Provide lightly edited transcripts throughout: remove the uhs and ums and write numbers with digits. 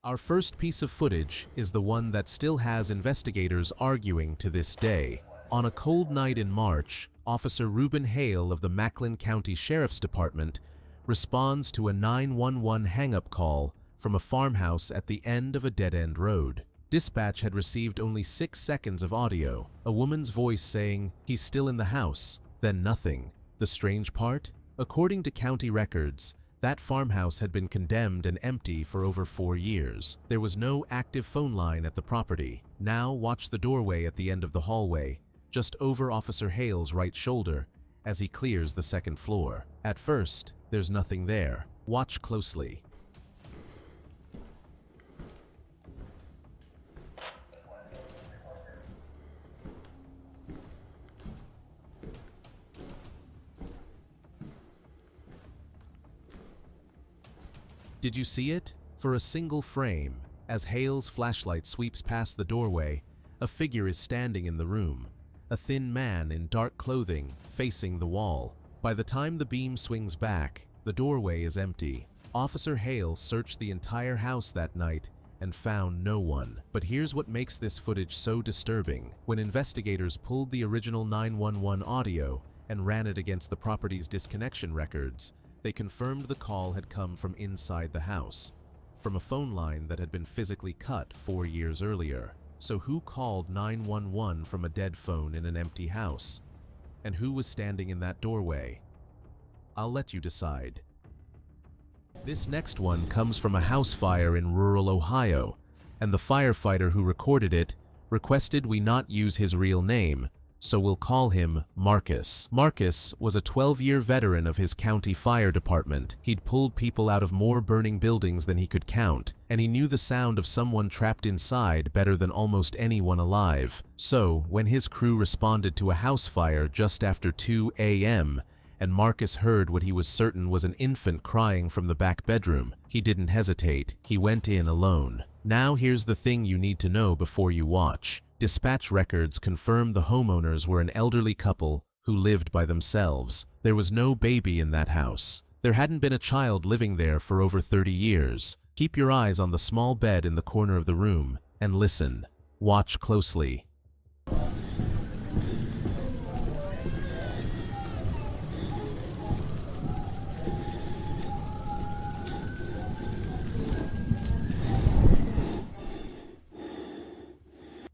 Our first piece of footage is the one that still has investigators arguing to this day. On a cold night in March, Officer Reuben Hale of the Macklin County Sheriff's Department responds to a 911 hang-up call from a farmhouse at the end of a dead-end road. Dispatch had received only 6 seconds of audio, a woman's voice saying, "He's still in the house," then nothing. The strange part? According to county records, that farmhouse had been condemned and empty for over 4 years. There was no active phone line at the property. Now watch the doorway at the end of the hallway, just over Officer Hale's right shoulder, as he clears the second floor. At first, there's nothing there. Watch closely. Did you see it? For a single frame, as Hale's flashlight sweeps past the doorway, a figure is standing in the room, a thin man in dark clothing, facing the wall. By the time the beam swings back, the doorway is empty. Officer Hale searched the entire house that night and found no one. But here's what makes this footage so disturbing. When investigators pulled the original 911 audio and ran it against the property's disconnection records, they confirmed the call had come from inside the house, from a phone line that had been physically cut 4 years earlier. So who called 911 from a dead phone in an empty house? And who was standing in that doorway? I'll let you decide. This next one comes from a house fire in rural Ohio, and the firefighter who recorded it requested we not use his real name, so we'll call him Marcus. Marcus was a 12-year veteran of his county fire department. He'd pulled people out of more burning buildings than he could count, and he knew the sound of someone trapped inside better than almost anyone alive. So, when his crew responded to a house fire just after 2 a.m., and Marcus heard what he was certain was an infant crying from the back bedroom, he didn't hesitate. He went in alone. Now here's the thing you need to know before you watch. Dispatch records confirm the homeowners were an elderly couple who lived by themselves. There was no baby in that house. There hadn't been a child living there for over 30 years. Keep your eyes on the small bed in the corner of the room and listen. Watch closely.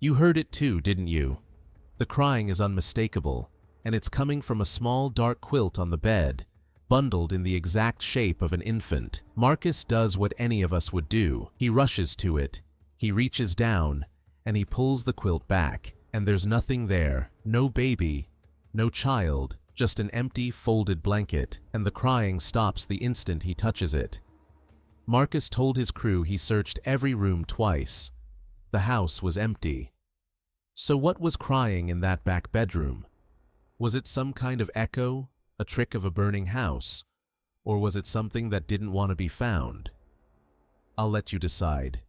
You heard it too, didn't you? The crying is unmistakable, and it's coming from a small dark quilt on the bed, bundled in the exact shape of an infant. Marcus does what any of us would do. He rushes to it, he reaches down, and he pulls the quilt back, and there's nothing there. No baby, no child, just an empty, folded blanket, and the crying stops the instant he touches it. Marcus told his crew he searched every room twice. The house was empty. So what was crying in that back bedroom? Was it some kind of echo, a trick of a burning house, or was it something that didn't want to be found? I'll let you decide.